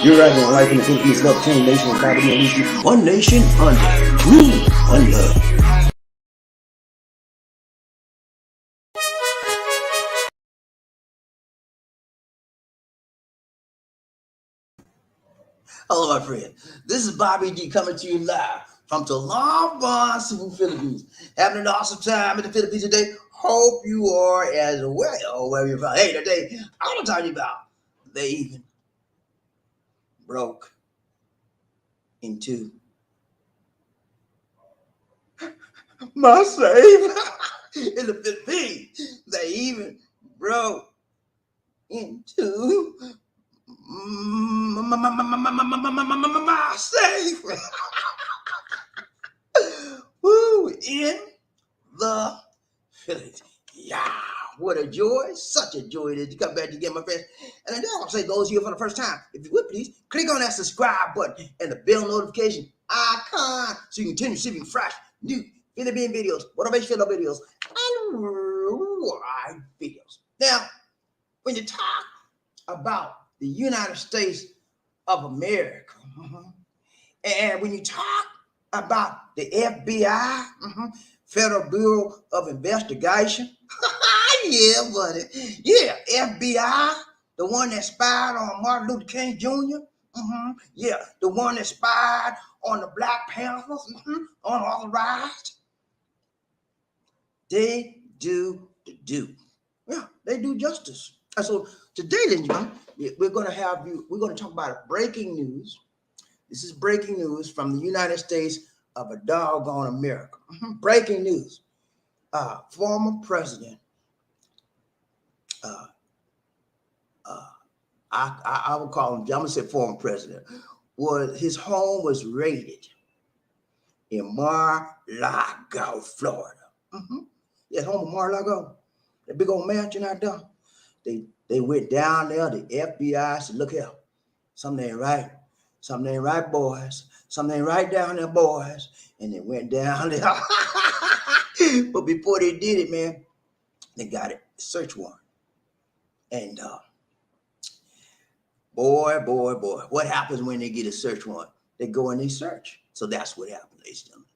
You're right now, life in the Philippines, love change, nation, and poverty, and issue. One nation under rule, one love. Hello, my friend. This is BobbieD coming to you live from Talamba, Philippines. Having an awesome time in the Philippines today. Hope you are as well where you're from. Hey, today I want to talk to you about they even broke into my safe in the Philippines. They even broke into my safe. Woo, in the Philippines. Yeah, what a joy. Such a joy it is to come back again, my friends. And I want to say those here for the first time, if you would please, click on that subscribe button and the bell notification icon so you can continue receiving fresh, new Philippine videos, motivational videos, and wide videos. Now, when you talk about the United States of America, and when you talk about the FBI, Federal Bureau of Investigation, yeah, buddy, yeah, FBI, the one that spied on Martin Luther King Jr., yeah, the one that spied on the Black Panthers, unauthorized, they do the do. Yeah, they do justice. And so today, ladies and gentlemen, we're going to talk about breaking news. This is breaking news from the United States of a doggone America. Breaking news. Former president, I will call him, I'm going to say former president, his home was raided in Mar-a-Lago, Florida. Yeah, home of Mar-a-Lago, that big old mansion out there. They went down there, the FBI said, look here, something ain't right. Something ain't right, boys. Something ain't right down there, boys. And they went down there. But before they did it, man, they got a search warrant. And boy, what happens when they get a search warrant? They go and they search. So that's what happened, ladies and gentlemen.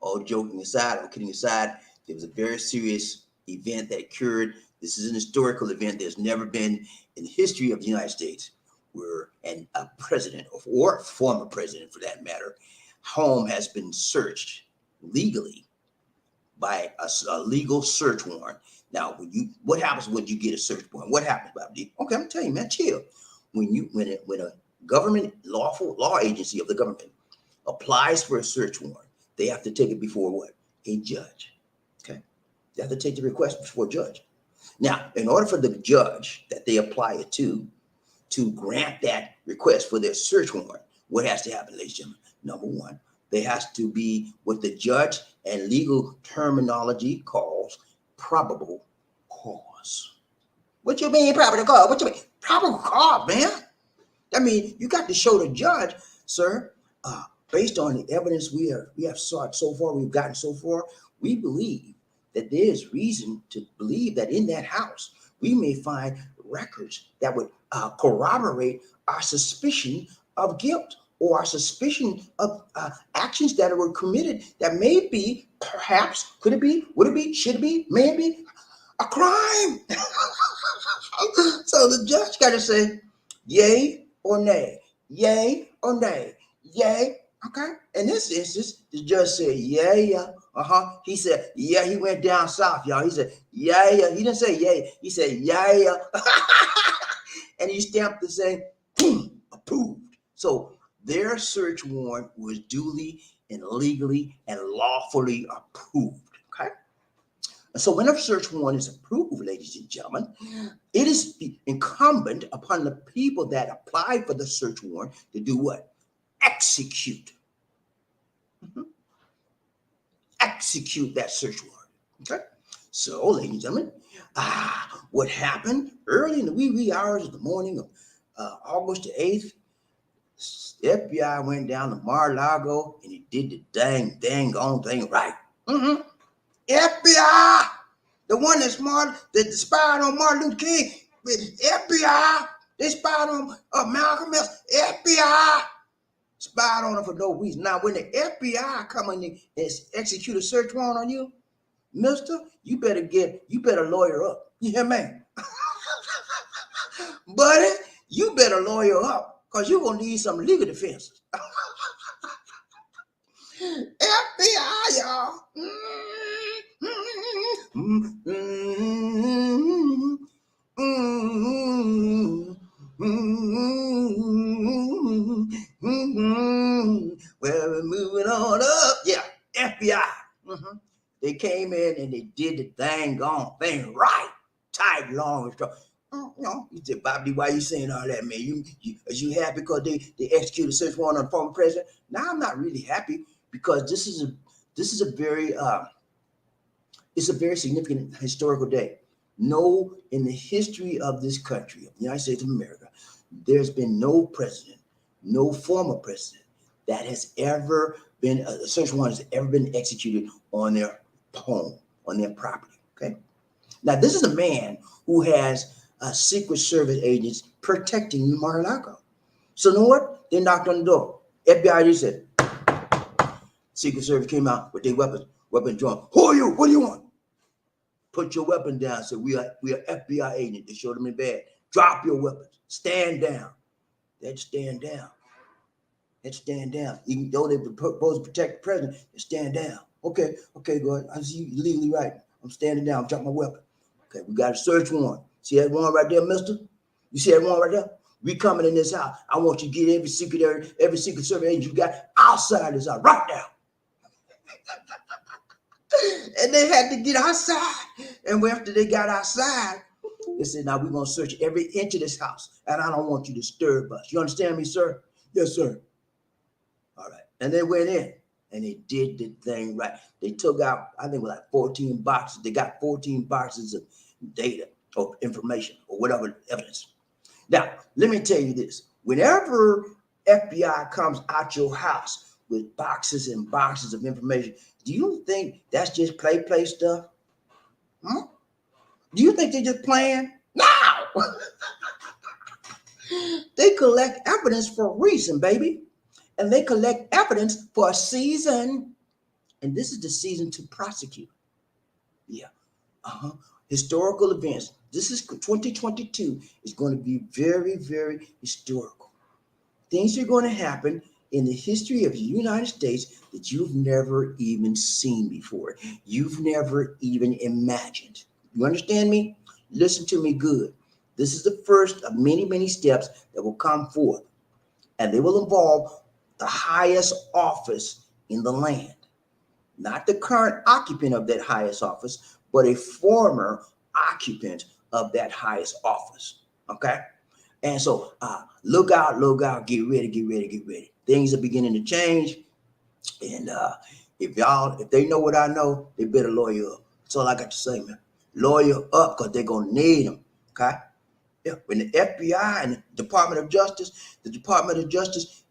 All joking aside, all kidding aside, there was a very serious event that occurred. This is an historical event. There's never been in the history of the United States where a president or former president, for that matter, home has been searched legally by a legal search warrant. Now, what happens when you get a search warrant? What happens, BobbieD? Okay, I'm telling you, man, chill. When a government law agency of the government applies for a search warrant, they have to take it before what? A judge. Okay, they have to take the request before a judge. Now, in order for the judge that they apply it to grant that request for their search warrant, what has to happen, ladies and gentlemen? Number one, there has to be what the judge and legal terminology calls probable cause. What you mean probable cause? What you mean? Probable cause, man. I mean, you got to show the judge, sir, based on the evidence we have sought so far, we've gotten so far, we believe that there is reason to believe that in that house, we may find records that would corroborate our suspicion of guilt or our suspicion of actions that were committed that may be, perhaps, could it be, would it be, should it be, may it be a crime. So the judge got to say yay or nay, yay or nay, yay. Okay. In this instance, the judge said, yeah. He said, yeah, he went down south, y'all. He said, yeah. He didn't say yay. He said, yeah. And he stamped the saying, approved. So their search warrant was duly and legally and lawfully approved. Okay. And so when a search warrant is approved, ladies and gentlemen, it is incumbent upon the people that applied for the search warrant to do what? Execute. Execute that search warrant. Okay. So, ladies and gentlemen, what happened early in the wee hours of the morning of August the 8th, the FBI went down to Mar-a-Lago and he did the dang on thing right. FBI, the one that spied on Martin Luther King, FBI They spied on Malcolm X. FBI spied on him for no reason. Now, when the FBI come in and execute a search warrant on you, mister, you better lawyer up. You hear me? Buddy, you better lawyer up because you're going to need some legal defenses. FBI, y'all. Well, we're moving on up. Yeah, FBI. They came in and they did the thing right, tight, long, and strong. You said, BobbieD, why you saying all that, man? You happy because they executed a search warrant on the former president? Now I'm not really happy because this is a very it's a very significant historical day. No, in the history of this country, of the United States of America, there's been no president, no former president that has ever been a search warrant has ever been executed on their home, on their property. Okay. Now this is a man who has Secret Service agents protecting Mar-a-Lago. So you know what? They knocked on the door. FBI just said, Secret Service came out with their weapons drawn. Who are you? What do you want? Put your weapon down. So we are FBI agents. They showed them in bed. Drop your weapons. Stand down. They had to stand down. They had to stand down. Even though they were supposed to protect the president, they stand down. Okay, go ahead. I see you legally right. I'm standing down. I'm dropping my weapon. Okay, we got a search warrant. See that warrant right there, mister? You see that warrant right there? We coming in this house. I want you to get every Secret Service agent you got outside this house right now. And they had to get outside. And after they got outside, they said, now we're going to search every inch of this house. And I don't want you to disturb us. You understand me, sir? Yes, sir. All right. And they went in and they did the thing right. They took out, I think it was like 14 boxes. They got 14 boxes of data or information or whatever evidence. Now, let me tell you this. Whenever FBI comes out your house with boxes and boxes of information, do you think that's just play stuff? Do you think they're just playing? No! They collect evidence for a reason, baby. And they collect evidence for a season. And this is the season to prosecute. Yeah. Historical events. This is 2022. It's going to be very, very historical. Things are going to happen in the history of the United States that you've never even seen before. You've never even imagined. You understand me? Listen to me good. This is the first of many, many steps that will come forth. And they will involve the highest office in the land. Not the current occupant of that highest office, but a former occupant of that highest office. Okay? And so look out, get ready. Things are beginning to change. And if they know what I know, they better lawyer up. That's all I got to say, man. Lawyer up because they're going to need them. Okay? Yeah. When the FBI and the Department of Justice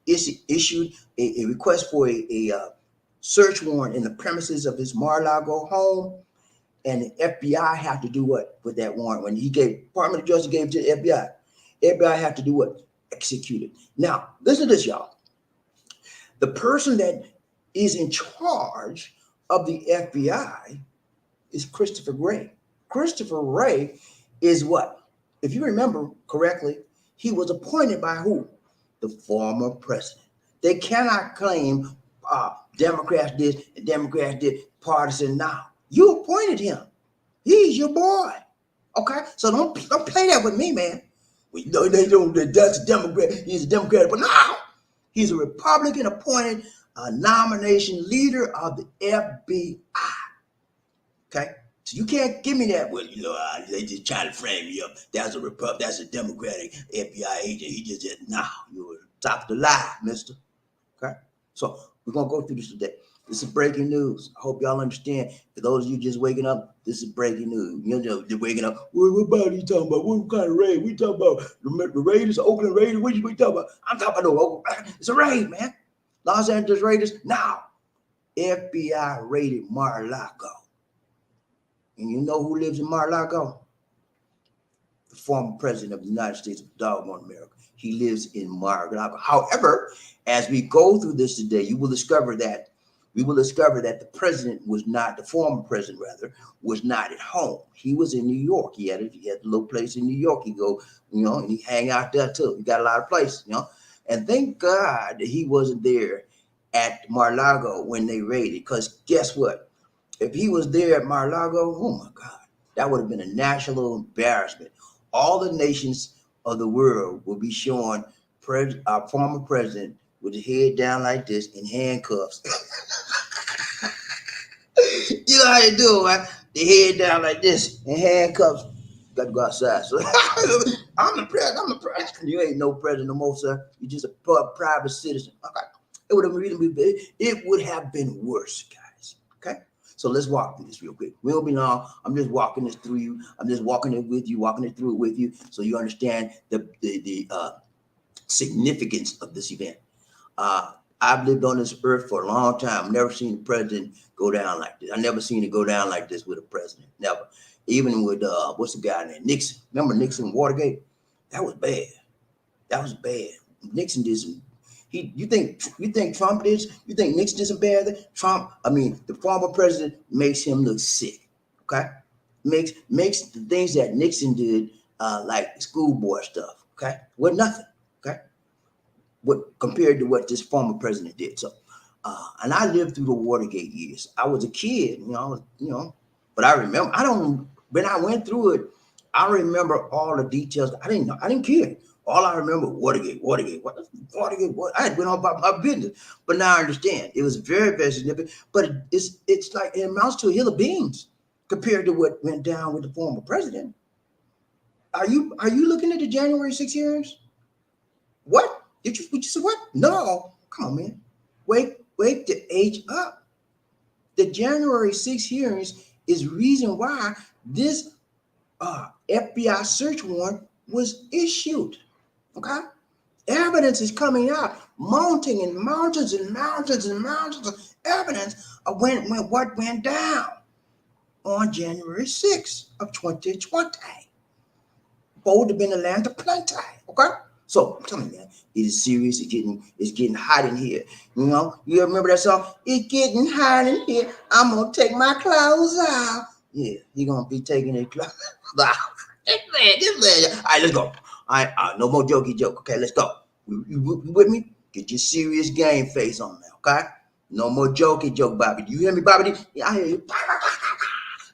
issued a request for a search warrant in the premises of his Mar-a-Lago home, and the FBI have to do what with that warrant? When Department of Justice gave it to the FBI, FBI have to do what? Execute it. Now, listen to this, y'all. The person that is in charge of the FBI is Christopher Wray. Christopher Wray is what? If you remember correctly, he was appointed by who? The former president. They cannot claim Democrats did and Democrats did partisan now. You appointed him. He's your boy. Okay? So don't play that with me, man. No, they don't. That's a Democrat. He's a Democrat. But now he's a Republican appointed nomination leader of the FBI. Okay? So you can't give me that. Well, they just trying to frame me up. That's a Democratic FBI agent. He just said, no, you're top of the line, mister. Okay? So we're going to go through this today. This is breaking news. I hope y'all understand. For those of you just waking up, this is breaking news. You know, they're waking up. What about you talking about? What kind of raid? We talking about the Raiders, Oakland Raiders? What you talking about? I'm talking about it's a raid, man. Los Angeles Raiders. Now, FBI raided Mar-a-Lago. And you know who lives in Mar-a-Lago? The the former president of the United States of doggone America. He lives in Mar-a-Lago. However, as we go through this today, you will discover that the president was not, the former president rather, was not at home. He was in New York. He had a little place in New York. He go, and he hang out there too. He got a lot of places, And thank God that he wasn't there at Mar-a-Lago when they raided. Because guess what? If he was there at Mar-a-Lago, oh my God, that would have been a national embarrassment. All the nations of the world will be showing our former president with his head down like this in handcuffs. You know how you do, right? The head down like this in handcuffs. Got to go outside. So I'm the president. I'm the president. You ain't no president no more, sir. You're just a private citizen. Okay. It would have been worse, guys. Okay. So let's walk through this real quick. We won't be long. I'm just walking this through you. I'm just walking it through it with you, so you understand the significance of this event. I've lived on this earth for a long time. I've never seen a president go down like this. I've never seen it go down like this with a president. Never. Even with what's the guy named Nixon? Remember Nixon Watergate? That was bad. That was bad. Nixon did some. You think Trump did? You think Nixon did some bad? The former president makes him look sick. Okay, makes the things that Nixon did like schoolboy stuff. Okay, with nothing. Okay, what compared to what this former president did. So, and I lived through the Watergate years. I was a kid, but I remember. When I went through it, I remember all the details. I didn't care. All I remember, Watergate. What I had went on about my business. But now I understand. It was very, very significant. But it's like it amounts to a hill of beans compared to what went down with the former president. Are you looking at the January 6 hearings? What? Did you say what? No. Come on, man. Wake the age up. The January 6 hearings is reason why this FBI search warrant was issued. Okay? Evidence is coming out, mounting and mountains and mountains and mountains of evidence of what went down on January 6th of 2020. Bold have been Atlanta plenty. Okay? So I'm telling you, it is serious. It's getting hot in here. You remember that song? It's getting hot in here. I'm gonna take my clothes off. Yeah, you're gonna be taking your clothes off. This man. All right, let's go. All right, no more jokey joke. Okay, let's go. You with me? Get your serious game face on now, okay? No more jokey joke, Bobby. Do you hear me, Bobby? Yeah, I hear you.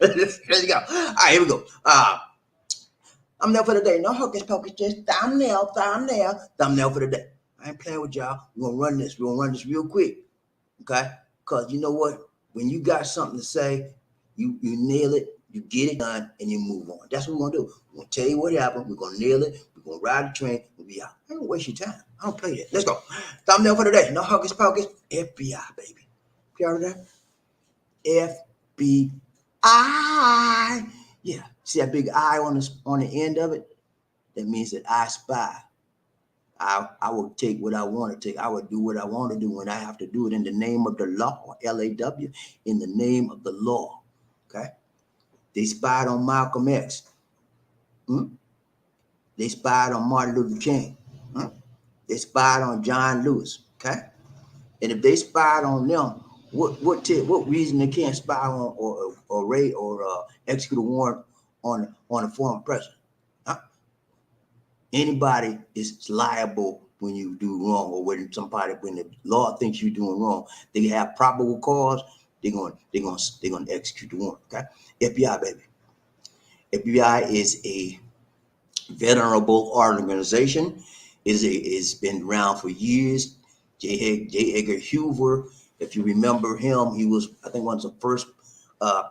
Let's go. All right, here we go. I'm there for the day. No hocus pocus, just thumbnail for the day. I ain't playing with y'all. We're gonna run this. Real quick, okay? Because you know what? When you got something to say, you nail it. You get it done and you move on. That's what we're gonna do. We're gonna tell you what happened. We're gonna nail it. We're gonna ride the train. We'll be out. I don't waste your time. I don't play that. Let's go. Thumbnail for the day. No hocus pocus. FBI, baby. You heard that? FBI. Yeah. See that big I on the end of it? That means that I spy. I will take what I want to take. I will do what I want to do when I have to do it in the name of the law, LAW, in the name of the law. Okay. They spied on Malcolm X. They spied on Martin Luther King. They spied on John Lewis. Okay, and if they spied on them, what reason they can't spy on or raid or execute a warrant on a former president? Anybody is liable when you do wrong, or when the law thinks you're doing wrong. They have probable cause. They're gonna execute the warrant. Okay. FBI, baby. FBI is a venerable organization. It's been around for years. J. Edgar Hoover, if you remember him, he was, I think, one of the first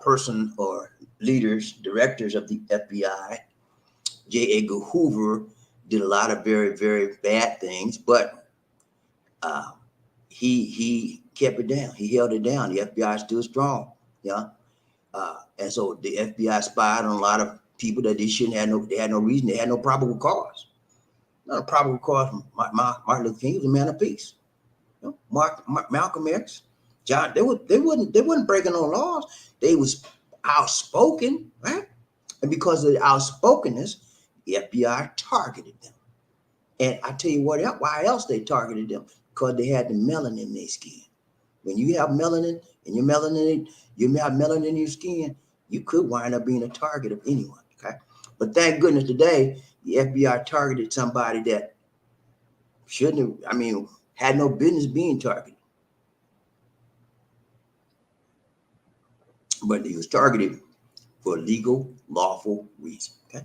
person or directors of the FBI. J. Edgar Hoover did a lot of very, very bad things, but he kept it down. He held it down. The FBI is still strong. Yeah. And so the FBI spied on a lot of people that they had no reason. They had no probable cause. Not a probable cause. Martin Luther King was a man of peace. Malcolm X, John, they wasn't breaking no laws. They was outspoken, right? And because of the outspokenness, The FBI targeted them. And I tell you what, why else they targeted them? Because they had the melanin in their skin. When you have melanin and you have melanin in your skin, you could wind up being a target of anyone. Okay. But thank goodness today, the FBI targeted somebody that shouldn't have, had no business being targeted. But he was targeted for a legal, lawful reason. Okay.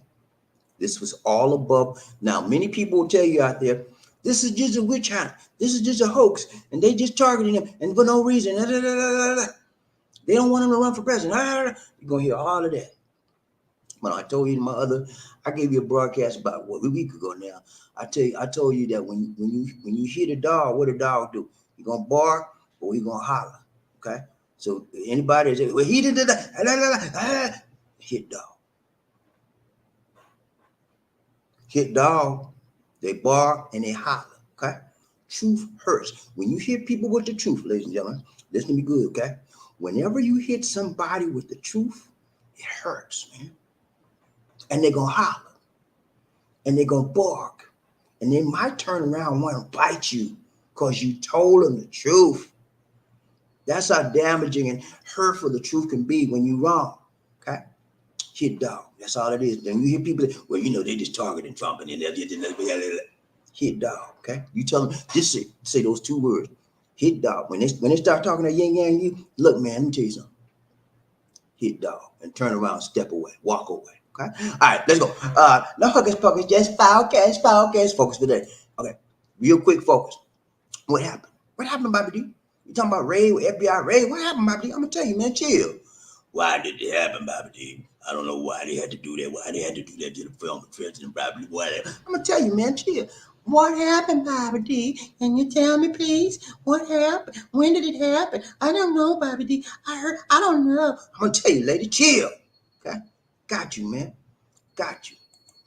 This was all above. Now, many people will tell you out there, this is just a witch hunt. This is just a hoax. And they just targeting him and for no reason. They don't want him to run for president. You're going to hear all of that. But I told you I gave you a broadcast about a week ago now. I told you that when you hear the dog, what the dog do? He gonna bark or he gonna holler. Okay. So anybody that say, well, he did that, hit dog. Hit dog, they bark and they holler. Okay. Truth hurts. When you hit people with the truth, ladies and gentlemen, listen to me good, okay? Whenever you hit somebody with the truth, it hurts, man. And they're going to holler. And they're going to bark. And they might turn around and want to bite you because you told them the truth. That's how damaging and hurtful the truth can be when you're wrong, okay? Hit dog. That's all it is. Then you hear people, well, they just targeting Trump and then hit dog, okay? You tell them, just say those two words, hit dog. When they start talking to yang you, look, man, let me tell you something. Hit dog and turn around, step away, walk away, okay? All right, let's go. No focus, just focus today. Okay, real quick focus. What happened? What happened, BobbieD? You talking about raid, FBI raid? What happened, BobbieD? I'm gonna tell you, man, chill. Why did it happen, BobbieD? I don't know why they had to do that. Why they had to do that to the former president, probably whatever. I'm gonna tell you, man, chill. What happened, BobbieD? Can you tell me, please? What happened? When did it happen? I don't know, BobbieD. I don't know. I'm gonna tell you, lady, chill. Okay? Got you, man. Got you.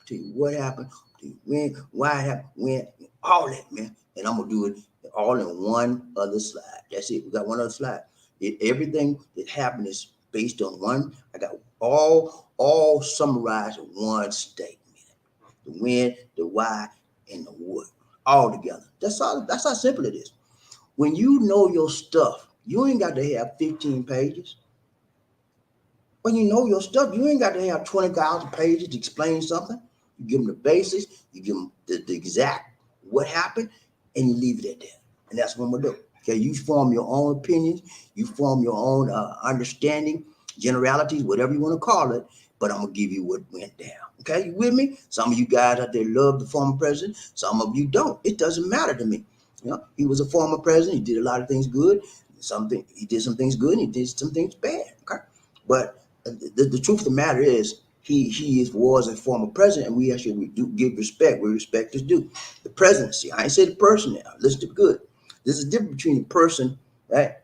I'll tell you what happened, tell you when, why it happened, when, all that, man. And I'm gonna do it all in one other slide. That's it. We got one other slide. Everything that happened is based on one. I got all summarized in one statement. The when, the why, and the what. All together. That's how simple it is. When you know your stuff, you ain't got to have 15 pages. When you know your stuff, you ain't got to have 20,000 pages to explain something. You give them the basics, you give them the exact what happened, and you leave it at that. And that's what we're doing. Okay, you form your own opinions, you form your own understanding, generalities, whatever you want to call it, but I'm going to give you what went down. Okay, you with me? Some of you guys out there love the former president, some of you don't. It doesn't matter to me. He was a former president, he did a lot of things good, he did some things good, and he did some things bad. Okay, but the truth of the matter is, was a former president, and we actually do give respect where respect is due. The presidency, I ain't say the person now. Listen to good. There's a difference between the person, right,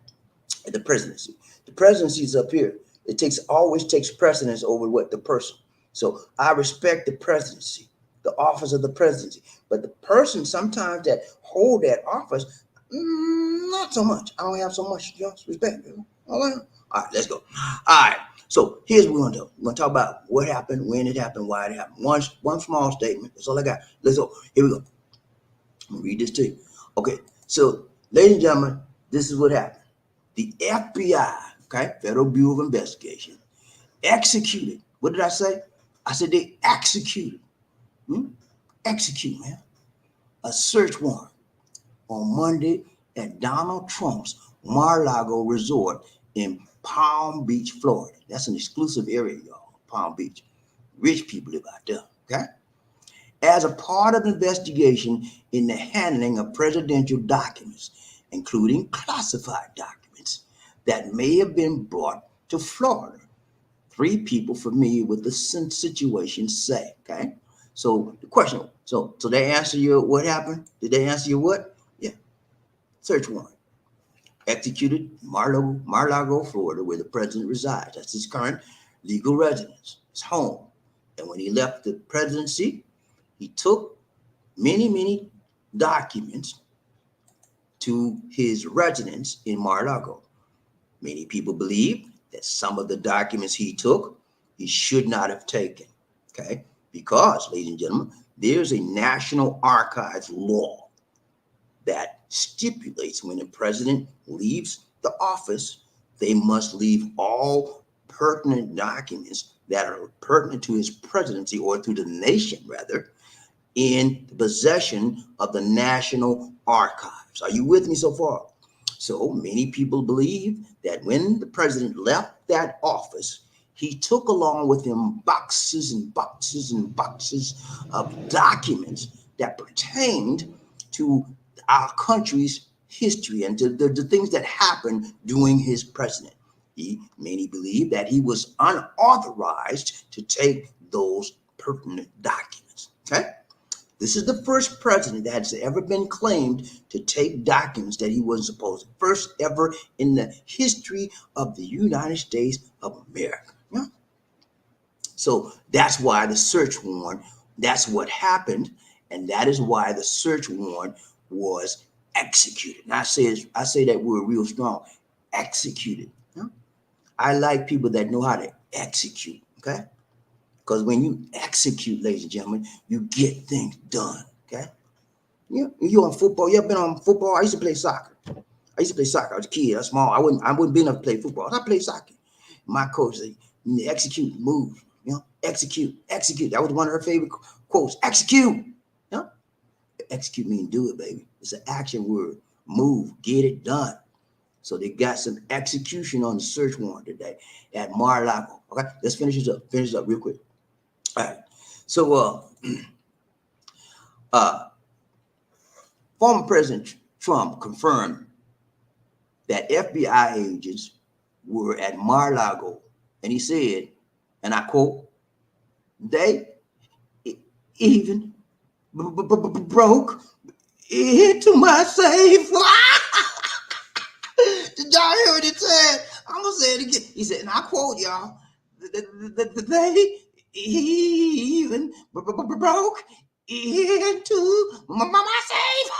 and the presidency. The presidency is up here. It always takes precedence over what the person. So I respect the presidency, the office of the presidency, but the person sometimes that hold that office, not so much. I don't have so much respect. All right, let's go. All right. So here's what we're gonna do. We're gonna talk about what happened, when it happened, why it happened. One small statement. That's all I got. Let's go. Here we go. I'm gonna read this to you. Okay. So, ladies and gentlemen, this is what happened. The FBI, okay, Federal Bureau of Investigation, executed. What did I say? I said they executed. Execute, man. A search warrant on Monday at Donald Trump's Mar-a-Lago resort in Palm Beach, Florida. That's an exclusive area, y'all. Palm Beach. Rich people live out there, okay? As a part of the investigation in the handling of presidential documents, including classified documents that may have been brought to Florida. 3 people familiar with the situation say, okay? So the question, so they answer you what happened? Did they answer you what? Yeah. Search warrant. Executed Mar-a-Lago, Florida, where the president resides. That's his current legal residence, his home. And when he left the presidency, he took many documents to his residence in Mar-a-Lago. Many people believe that some of the documents he took, he should not have taken. Okay, Because, ladies and gentlemen, there's a National Archives law that stipulates when a president leaves the office, they must leave all pertinent documents that are pertinent to his presidency or to the nation, rather, in the possession of the National Archives. Are you with me so far? So many people believe that when the president left that office, he took along with him boxes and boxes and boxes of documents that pertained to our country's history and to the things that happened during his presidency. Many believe that he was unauthorized to take those pertinent documents. Okay? This is the first president that has ever been claimed to take documents that he wasn't supposed to. First ever in the history of the United States of America. Yeah? So that's why the search warrant, that's what happened, and that is why the search warrant was executed. And I say that word real strong, executed. Yeah? I like people that know how to execute, okay? Because when you execute, ladies and gentlemen, you get things done, okay? You on football, you ever been on football? I used to play soccer. I was a kid, I was small. I wouldn't be enough to play football. I played soccer. My coach said, you need to execute, move, execute. That was one of her favorite quotes, execute. Execute means do it, baby. It's an action word. Move, get it done. So they got some execution on the search warrant today at Mar-a-Lago. Okay, let's finish this up real quick. All right. So former President Trump confirmed that FBI agents were at Mar-a-Lago, and he said, and I quote, they even broke into my safe. Did y'all hear what he said? I'm gonna say it again. He said, and I quote y'all, they even broke into my safe.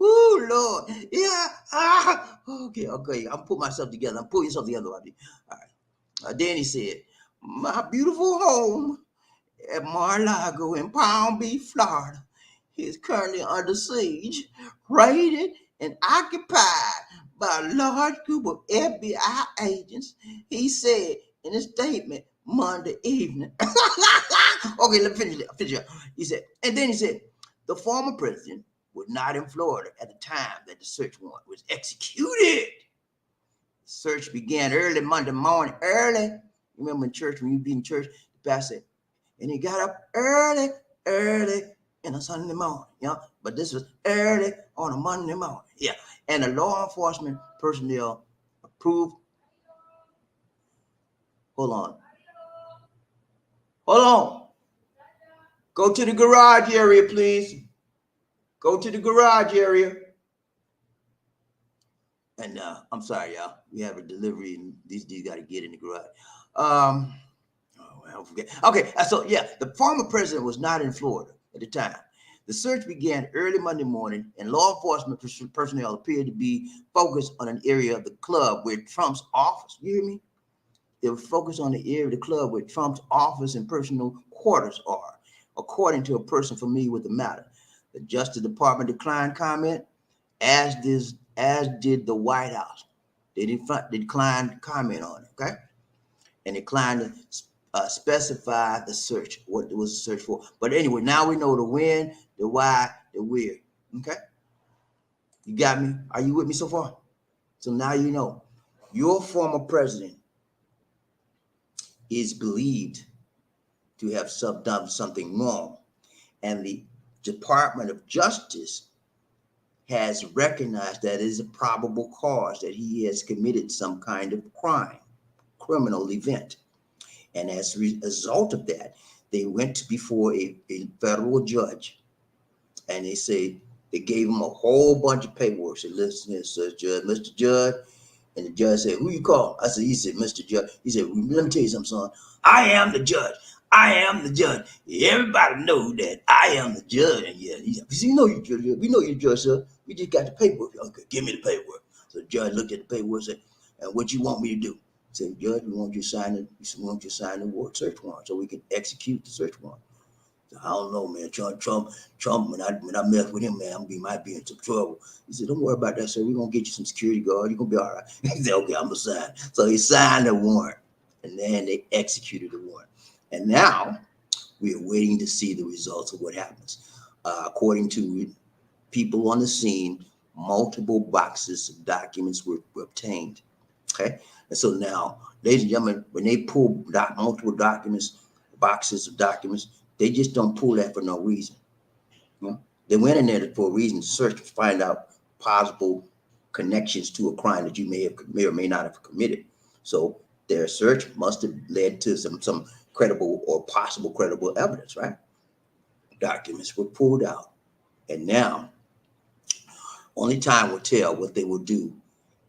Oh Lord, yeah. Okay. I'm putting myself together. I'm pulling yourself together. All right. Then he said, my beautiful home at Mar-a-Lago in Palm Beach, Florida, is currently under siege, raided, and occupied by a large group of FBI agents, he said in a statement Monday evening. Okay, let me finish it. He said, and then he said, the former president was not in Florida at the time that the search warrant was executed. The search began early Monday morning. Early. You remember in church, when you be in church, the pastor said, and he got up early in a Sunday morning, but this was early on a Monday morning, and the law enforcement personnel approved. Hold on. Go to the garage area, please. Go to the garage area. And I'm sorry, y'all. We have a delivery, and these got to get in the garage. I don't forget. Okay, so the former president was not in Florida at the time. The search began early Monday morning, and law enforcement personnel appeared to be focused on an area of the club where Trump's office. You hear me? They were focused on the area of the club where Trump's office and personal quarters are, according to a person familiar with the matter. The Justice Department declined comment, as did the White House. They declined comment on it, okay? And declined to specify the search, what it was a search for. But anyway, now we know the when, the why, the where, okay? You got me? Are you with me so far? So now you know. Your former president is believed to have done something wrong. And the Department of Justice has recognized that it is a probable cause that he has committed some kind of crime, criminal event. And as a result of that, they went before a federal judge, and they gave him a whole bunch of paperwork. Said, listen here, Mr. Judge. And the judge said, who you call? He said, Mr. Judge. He said, let me tell you something, son. I am the judge. Everybody know that I am the judge. And he said, we know you, judge. We know you, judge, sir. We just got the paperwork. Okay, give me the paperwork. So the judge looked at the paperwork and said, and what you want me to do? Say, Judge, we want you to sign it. We want you to sign the search warrant so we can execute the search warrant. So, I don't know, man. Trump. When I mess with him, man, might be in some trouble. He said, don't worry about that, sir. We're gonna get you some security guard. You're gonna be all right. He said, okay, I'm gonna sign. So he signed the warrant, and then they executed the warrant. And now we are waiting to see the results of what happens. According to people on the scene, multiple boxes of documents were obtained. Okay. And so now, ladies and gentlemen, when they pull multiple documents, boxes of documents, they just don't pull that for no reason. You know? They went in there for a reason to search to find out possible connections to a crime that you may or may not have committed. So their search must have led to some credible or possible credible evidence, right? Documents were pulled out. And now, only time will tell what they will do.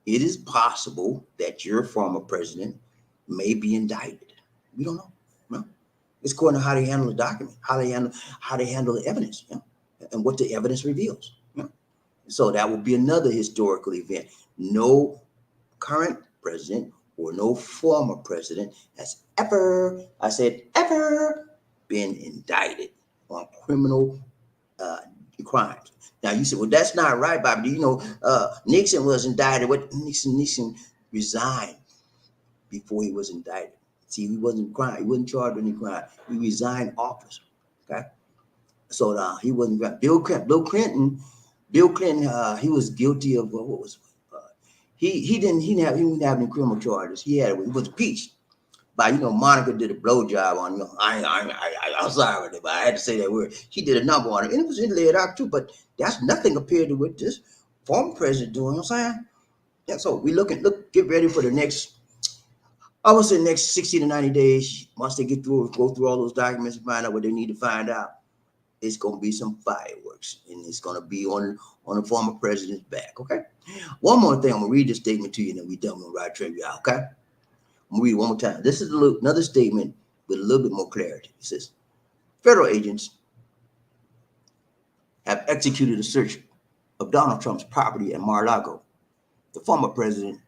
It is possible that your former president may be indicted. We don't know. No. It's according to how they handle the document, how they handle the evidence, you know, and what the evidence reveals. You know? So that will be another historical event. No current president or no former president has ever, I said ever, been indicted on criminal crimes. Now you said, well, that's not right, Bobby. You know, Nixon was indicted. What Nixon resigned before he was indicted. See, he wasn't crime. He wasn't charged with any crime. He resigned office. Okay, so he wasn't. Bill Clinton. He was guilty of what was. He didn't have any criminal charges. He was impeached. But you know, Monica did a blowjob on him. I'm sorry, but I had to say that word. She did a number on him, and it was laid out too. But that's nothing compared to what this former president doing. You know what I'm saying? Yeah. So we get ready for the next. I would say next 60 to 90 days. Once they go through all those documents and find out what they need to find out, it's gonna be some fireworks, and it's gonna be on the former president's back. Okay. One more thing, I'm gonna read this statement to you, and then we done with Ride Trivia. Okay. I'm gonna read it one more time. This is another statement with a little bit more clarity. It says, federal agents have executed a search of Donald Trump's property at Mar-a-Lago. The former president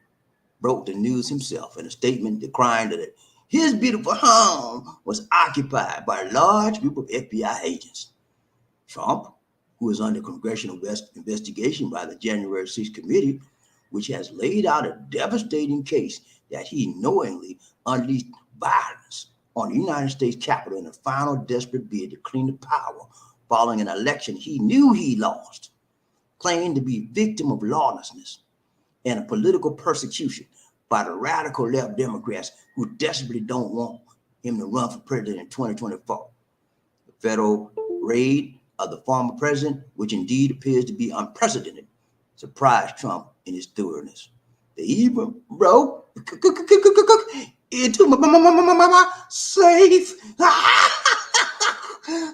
broke the news himself in a statement decrying that his beautiful home was occupied by a large group of FBI agents. Trump, who is under congressional investigation by the January 6th committee, which has laid out a devastating case that he knowingly unleashed violence on the United States Capitol in a final desperate bid to clean the power following an election he knew he lost, claimed to be victim of lawlessness and a political persecution by the radical left Democrats who desperately don't want him to run for president in 2024. The federal raid of the former president, which indeed appears to be unprecedented, surprised Trump in his thoroughness. They even broke into my safe.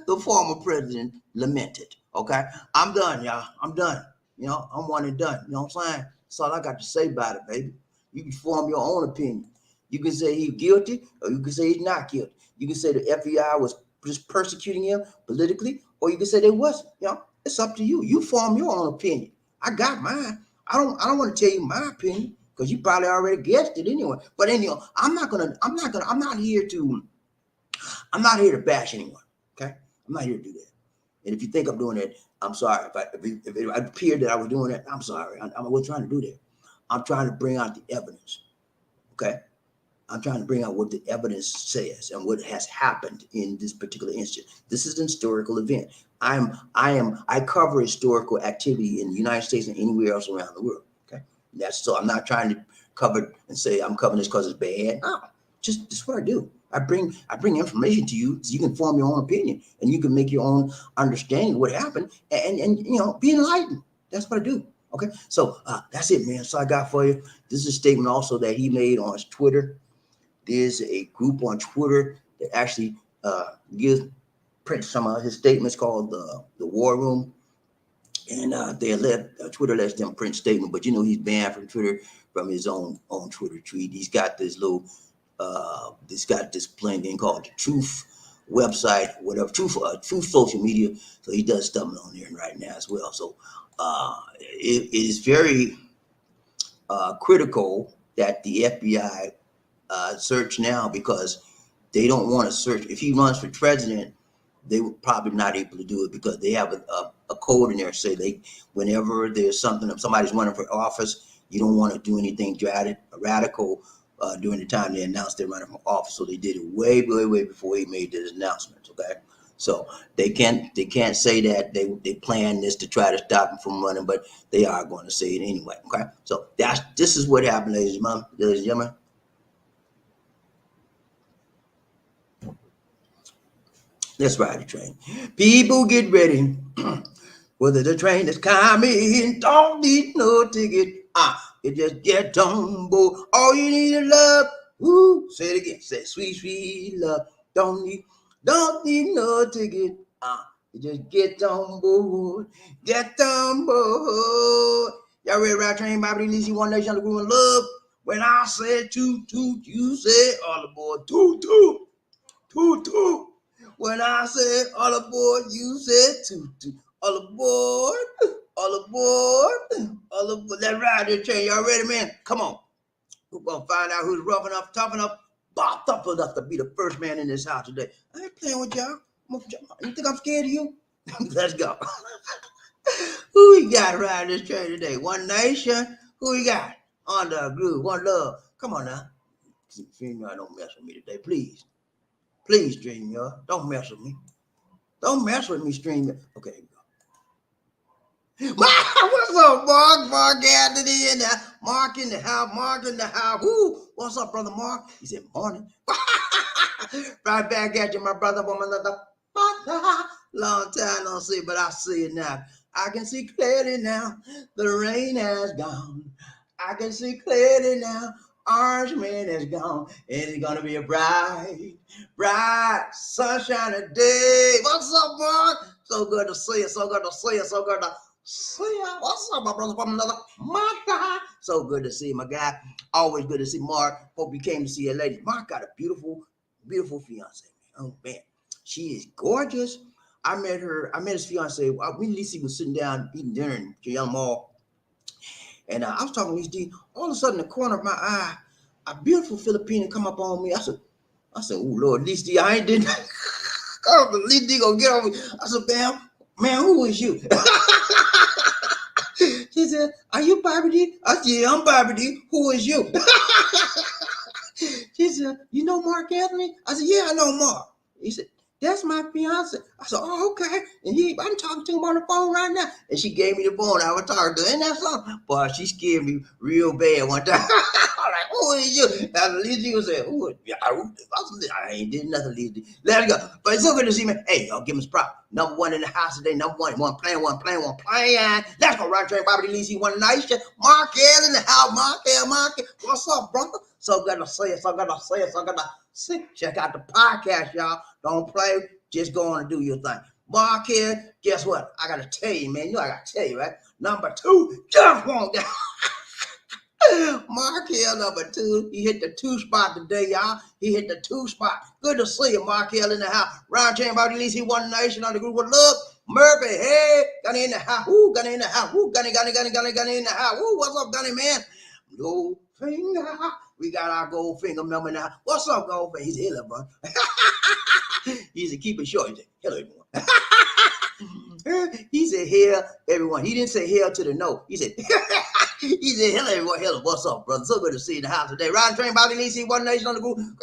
The former president lamented. Okay, I'm done, y'all. I'm done. You know, I'm one and done. You know what I'm saying? That's all I got to say about it, baby. You can form your own opinion. You can say he's guilty, or you can say he's not guilty. You can say the FBI was just persecuting him politically, or you can say they wasn't. You know, it's up to you. You form your own opinion. I got mine. I don't want to tell you my opinion because you probably already guessed it anyway. But anyway, I'm not here to bash anyone. Okay, I'm not here to do that. And if you think I'm doing that, I'm sorry. If it appeared that I was doing that, I'm sorry. I wasn't trying to do that. I'm trying to bring out the evidence. Okay, I'm trying to bring out what the evidence says and what has happened in this particular instance. This is an historical event. I cover historical activity in the United States and anywhere else around the world. Okay, so I'm not trying to cover and say I'm covering this because it's bad. No, just this is what I do. I bring information to you so you can form your own opinion and you can make your own understanding of what happened and you know, be enlightened. That's what I do. Okay, so that's it, man. So I got for you. This is a statement also that he made on his Twitter. There's a group on Twitter that actually prints some of his statements called the War Room, and Twitter lets them print statement. But you know he's banned from Twitter from his own Twitter tweet. He's got this little this plain thing called the Truth website, whatever, Truth social media. So he does stuff on there right now as well. So it is very critical that the FBI search now because they don't want to search. If he runs for president, they were probably not able to do it because they have a code in there say they whenever there's something if somebody's running for office, you don't want to do anything radical during the time they announced they're running for office. So they did it way before he made this announcement. Okay, so they can't say that they plan this to try to stop him from running, but they are going to say it anyway. Okay, so this is what happened, ladies and gentlemen. Let's ride the train. People get ready. Whether the train is coming, don't need no ticket. You just get on board. All you need is love. Woo, say it again. Say sweet, sweet love. Don't need no ticket. You just get on board. Get on board. Y'all ready to ride train? BobbieD, Lizzie, One Nation under Groove and Love. When I said toot toot, you said all aboard. Toot toot. Toot toot. When I said all aboard, you said toot toot. All aboard, all aboard, all aboard. Let's ride this train. Y'all ready, man? Come on. We're gonna find out who's rough enough, tough enough, bopped up enough to be the first man in this house today. I ain't playing with y'all. You think I'm scared of you? Let's go. Who we got riding this train today? One Nation. Who we got? On the groove, One Love. Come on now. StreamYard, don't mess with me today, please. Please, StreamYard, don't mess with me. Don't mess with me, StreamYard. Okay. What's up, Mark? Mark Anthony in the Mark in the house. Mark in the house. Woo! What's up, brother Mark? He said, morning. Right back at you, my brother. Long time no see, but I see it now. I can see clearly now. The rain has gone. I can see clearly now. Orange man is gone. And it's gonna be a bright, sunshiny day. What's up, Mark? So good to see you. So good to see you. So good to see ya. What's up, my brother from another mother? So good to see you, my guy. Always good to see Mark. Hope you came to see a lady. Mark got a beautiful fiance. Oh man, she is gorgeous. I met his fiance. Me and Lisa was sitting down eating dinner in Young Mall. And I was talking to Lisa D. All of a sudden, in the corner of my eye, a beautiful Philippine come up on me. I said, oh Lord, Lisa D, I ain't did that. Lisa D gonna get on me. I said, man, who is you? She said, are you BobbieD? I said, yeah, I'm BobbieD. Who is you? She said, you know Mark Anthony? I said, yeah, I know Mark. He said, that's my fiance. I said, oh, okay. And I'm talking to him on the phone right now. And she gave me the phone. I was talking to her. Ain't that something? Boy, she scared me real bad one time. I'm like, who is you? And Lizzie was saying, I ain't did nothing, Lizzie. Let her go. But it's so good to see me. Hey, y'all give us prop. Number one in the house today. Number one playing. Let's go right train. BobbieD, Lizzie, One Nation. Mark L in the house. Mark L. What's up, brother? So good to see you. So good to see. Check out the podcast, y'all. Don't play. Just go on and do your thing. Mark here, guess what? I got to tell you, man. You know I got to tell you, right? Number 2, just won't down. Mark Hill, number 2. He hit the 2 spot today, y'all. He hit the 2 spot. Good to see you, Mark Hill in the house. Round chain BobbieD, Lizzie, One Nation on the group with love. Murphy, hey, Gunny in the house. Woo, Gunny in the house. Woo, Gunny in the house. Woo, what's up, Gunny, man? Goldfinger. We got our Goldfinger member now. What's up, Goldfinger? He's a hiller, bro. He said, keep it short. He said, hello, everyone. He said, hail, everyone. He didn't say hail to the no. He said, hello, everyone. Hello, what's up, brother? So good to see you in the house today. Round train, BobbieD, Lizzie, One Nation on the group. What's up,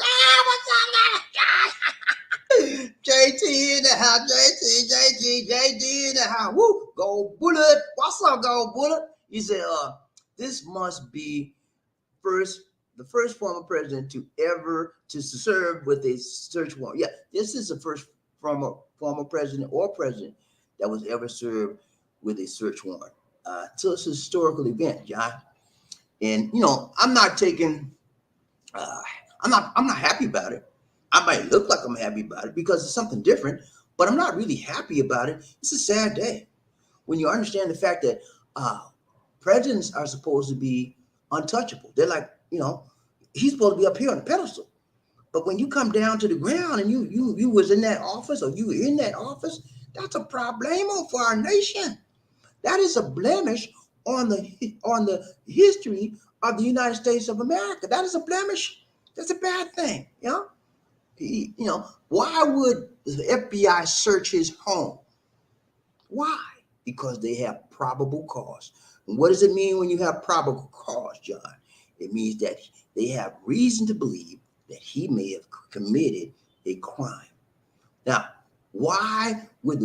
JT in the house. JT in the house. Woo, Gold Bullet. What's up, Gold Bullet? He said, this must be the first former president to serve with a search warrant. Yeah, this is the first former president or president that was ever served with a search warrant. So it's a historical event, John. And I'm not happy about it. I might look like I'm happy about it because it's something different, but I'm not really happy about it. It's a sad day when you understand the fact that presidents are supposed to be untouchable. They're like, he's supposed to be up here on the pedestal. But when you come down to the ground and you was in that office or you were in that office, that's a problemo for our nation. That is a blemish on the history of the United States of America. That is a blemish. That's a bad thing. Why would the FBI search his home? Why? Because they have probable cause. And what does it mean when you have probable cause, John? It means that they have reason to believe that he may have committed a crime. Now, why would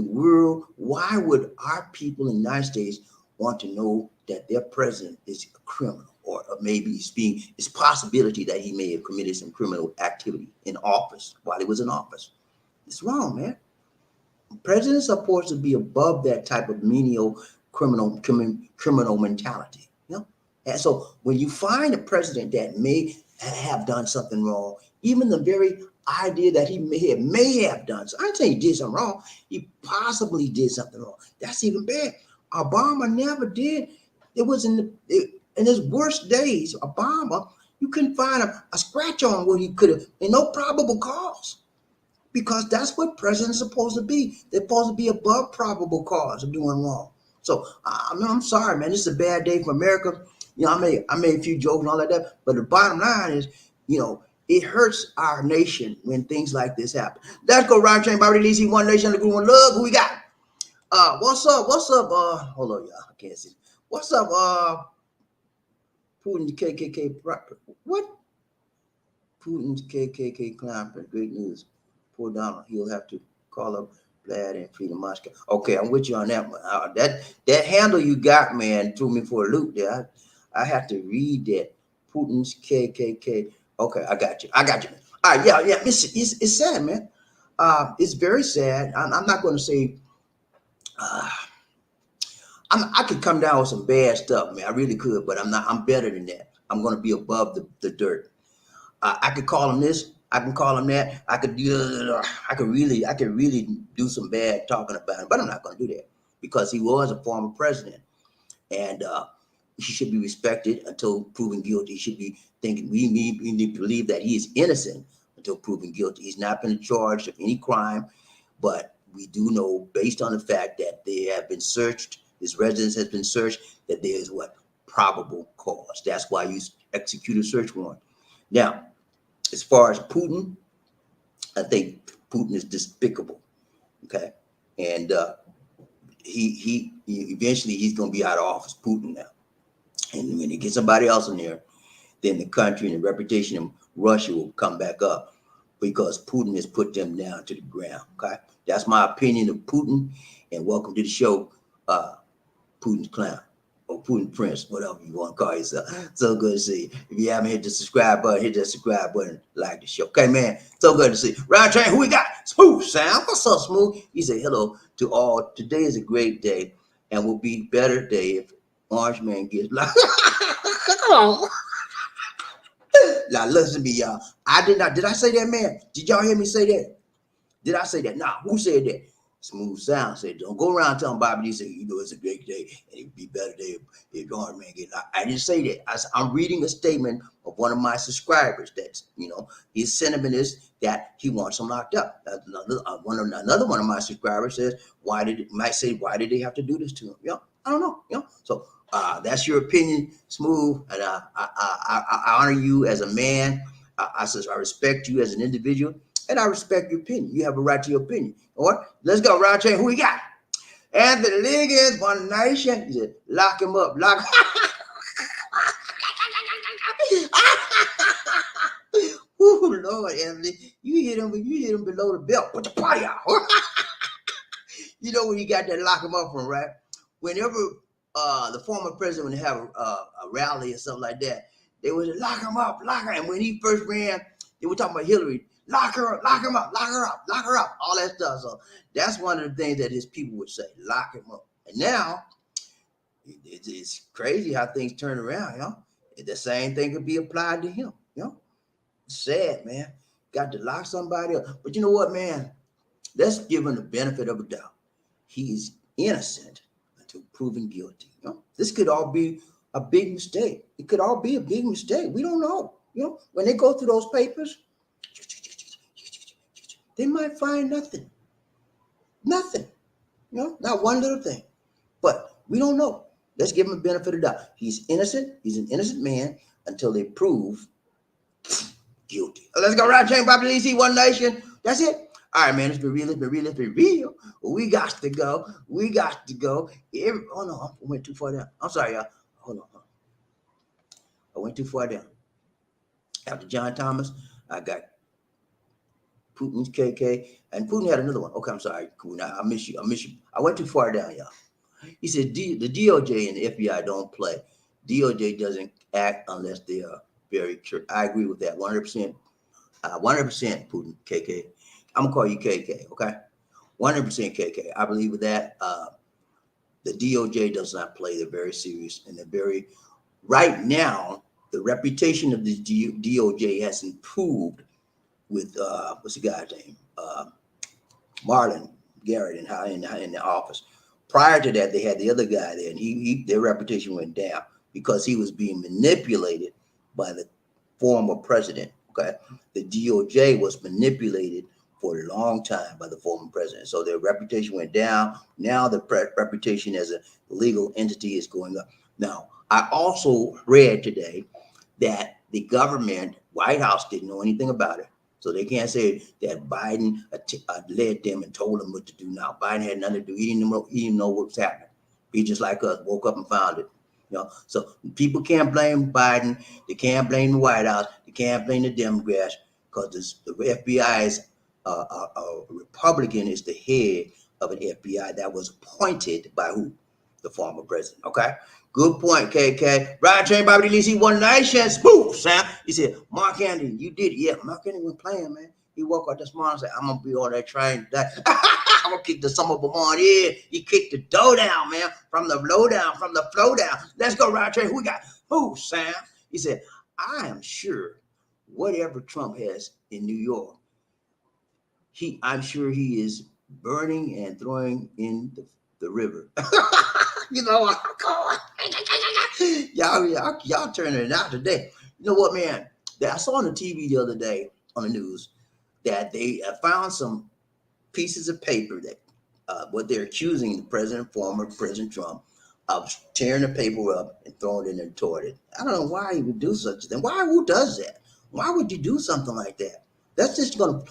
our people in the United States want to know that their president is a criminal, or maybe it's possibility that he may have committed some criminal activity in office while he was in office? It's wrong, man. Presidents are supposed to be above that type of menial criminal mentality. And so when you find a president that may have done something wrong, even the very idea that he may have done something, I'm not saying he did something wrong, he possibly did something wrong. That's even bad. Obama never did. It was in his worst days, Obama, you couldn't find a scratch on what he could have, and no probable cause. Because that's what presidents are supposed to be. They're supposed to be above probable cause of doing wrong. So I'm sorry, man. This is a bad day for America. I made a few jokes and all like that, but the bottom line is, it hurts our nation when things like this happen. Let's go round train, BobbieD, DC, one nation, the group, one love. Who we got? What's up? Hold on, y'all. I can't see. What's up? Putin's KKK. What? Putin's KKK clown. Great news. Poor Donald, he'll have to call up Vlad and Freedom Moscow. Okay, I'm with you on that one. That handle you got, man, threw me for a loop there. I have to read that. Putin's KKK. Okay, I got you. All right, yeah. It's sad, man. It's very sad. I'm not going to say. I could come down with some bad stuff, man. I really could, but I'm not. I'm better than that. I'm going to be above the dirt. I could call him this. I can call him that. I could really do some bad talking about him, but I'm not going to do that because he was a former president, and he should be respected until proven guilty. He should be thinking we need to believe that he is innocent until proven guilty. He's not been charged of any crime, but we do know, based on the fact that they have been searched, his residence has been searched, that there is probable cause. That's why you execute a search warrant. Now, as far as Putin, I think Putin is despicable. Okay, and he eventually he's going to be out of office, Putin now. And when he gets somebody else in there, then the country and the reputation of Russia will come back up because Putin has put them down to the ground. Okay, that's my opinion of Putin. And welcome to the show, Putin's clown. Or Putin Prince, whatever you want to call yourself. So good to see you. If you haven't hit the subscribe button, hit that subscribe button, like the show. Okay, man. So good to see you. Round train, who we got? Smooth Sound. What's up, Smooth? He said hello to all. Today is a great day and will be a better day if Orange Man gets locked. Come on. Now, listen to me, y'all. Did I say that, man? Did y'all hear me say that? Did I say that? Nah, who said that? Smooth Sound said, don't go around telling BobbieD, say, it's a great day and it'd be better day if Orange Man get locked. I didn't say that. I'm reading a statement of one of my subscribers that's, his sentiment is that he wants them locked up. Another one of my subscribers says, why did they have to do this to him? I don't know. So that's your opinion, Smooth, and I honor you as a man. I respect you as an individual. And I respect your opinion. You have a right to your opinion. All right, let's go. Round chain. Who we got? Anthony Liggins, One Nation. He said, lock him up. Lock. Ooh, Lord, Anthony, you hit him below the belt. Put the party out. You know where you got that lock him up from, right? Whenever the former president would have a rally or something like that, they would lock him up, lock her. And when he first ran, they were talking about Hillary. Lock her up, lock him up, lock her up, lock her up, all that stuff. So that's one of the things that his people would say, lock him up. And now it's crazy how things turn around, The same thing could be applied to him, It's sad, man. Got to lock somebody up. But you know what, man? Let's give him the benefit of a doubt. He is innocent until proven guilty. This could all be a big mistake. It could all be a big mistake. We don't know. When they go through those papers, they might find nothing. Nothing. Not one little thing. But we don't know. Let's give him a benefit of the doubt. He's innocent. He's an innocent man until they prove Guilty. Let's go around chain Bobby DC, one nation. That's it. All right, man. It's been real. It's been real. It's been real. We got to go. We got to go. Oh no, I went too far down. I'm sorry, y'all. Hold on. I went too far down. After John Thomas, I got Putin's KK, and Putin had another one. Okay, I'm sorry, Putin. I miss you. I miss you. I went too far down, y'all. He said the DOJ and the FBI don't play. DOJ doesn't act unless they are very sure. I agree with that 100%. 100% Putin, KK. I'm gonna call you KK, okay? 100% KK. I believe with that. The DOJ does not play. They're very serious, and they're very. Right now, the reputation of the DOJ has improved with what's the guy's name? Marlon Garrett in the office. Prior to that, they had the other guy there, and their reputation went down because he was being manipulated by the former president. Okay, the DOJ was manipulated for a long time by the former president, so their reputation went down. Now the reputation as a legal entity is going up. Now, I also read today that the government, White House, didn't know anything about it. So they can't say that Biden led them and told them what to do. Now, Biden had nothing to do. He didn't know what was happening. He just like us, woke up and found it. So people can't blame Biden. They can't blame the White House. They can't blame the Democrats because the FBI is a Republican is the head of an FBI that was appointed by who? The former president. Okay. Good point, KK. Ryan Chain, Bobby DC, One Nation. Spoof, Sam. He said, Mark Andy, you did it. Yeah, Mark Andy was playing, man. He woke up this morning and said, I'm going to be on that train today. I'm going to kick the some of them on in. He kicked the dough down, man. From the flow down. Let's go, Ryan Chain. Who we got? Who, Sam? He said, I am sure whatever Trump has in New York, I'm sure he is burning and throwing in the river. Y'all turning it out today. You know what, man? I saw on the TV the other day on the news that they found some pieces of paper that what they're accusing the former President Trump of tearing the paper up and throwing it in the toilet. I don't know why he would do such a thing. Who does that? Why would you do something like that? That's just gonna,